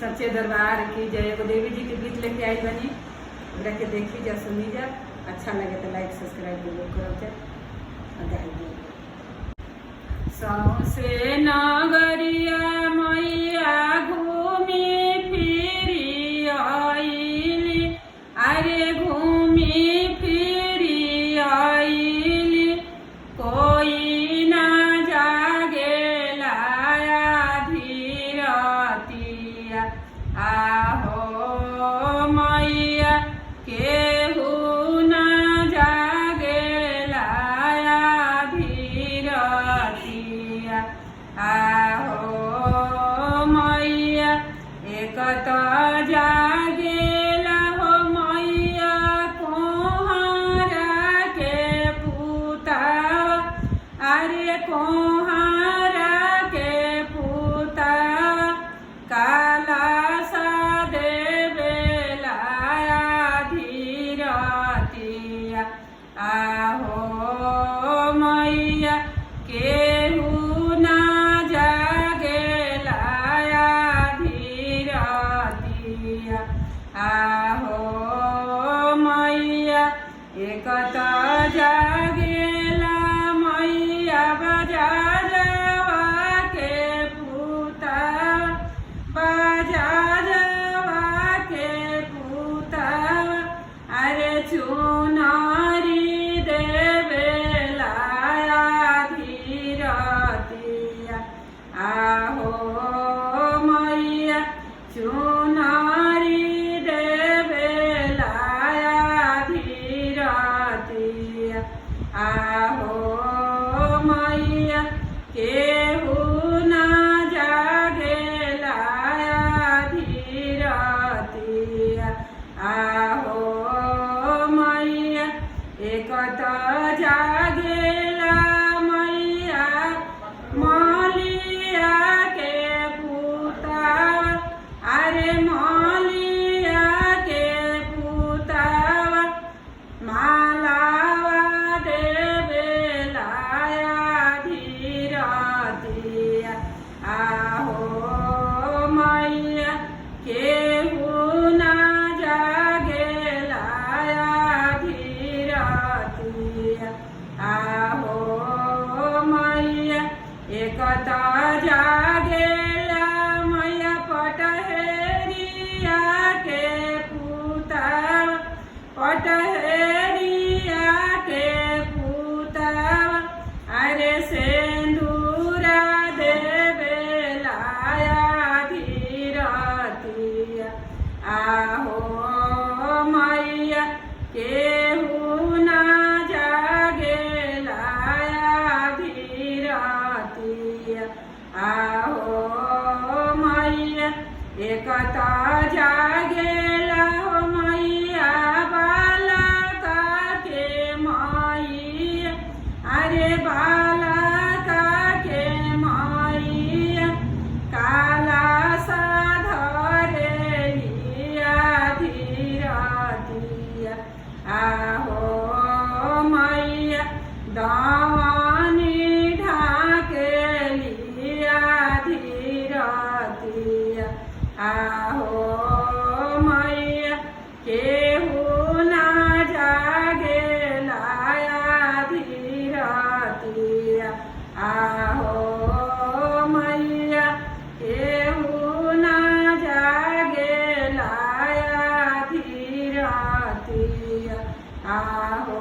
सच्चे दरबार की जय। एगो देवी जी के गीत लेके आई बनी, ओकरा के देखी जा, सुनी जा। अच्छा लगे तो लाइक सब्सक्राइब जरूर करब जा। सौसे नगरिया मैया घूमी फिरी आइली, अरे घूमी फिरी आइली, कोई ना जागेला धीरतिया। आहो मैया केहू ना जागेला धीरतिया। आहो मैया एक तो जागेला हो मैया कोहारा के पूता, अरे कोहारा के पूता, काला सा देवेला धीरतिया। आहो मैया केहू ना जागेला धीरतिया। आहो मैया एक तो जागेला मैया बजारवा के पूता, बजारवा के पूता, अरे चुनारी देवेला धीरतिया। आहो मैया चुनारी देवेला धीरतिया। आहो मैया केहू ना जागेला धीरतिया। आहो मैया एक तो जागेला मैया मौलिया के पूता, अरे मौलिया के पूता, मालावा देवेला धीरतिया। आहो मैया केहू ना जागेला धीरतिया। आहो मैया एक तो जागेला मैया पटहेरिया के पूता, पटहेरिया के पूता, अरे सेंदूरा देवेला धीरतिया। आहो मैया केहू ना जागेला धीरतिया। आहो मैया एक तो जागेला हो मैया बालका के मैया, अरे बालका के मैया, काला सा धरेलिया धीरतिया। आहो मैया दावानी ढाकेलिया धीरतिया। आहो मैया केहू ना जागेला धीरतिया। आहो मैया केहू ना जागेला धीरतिया। आहो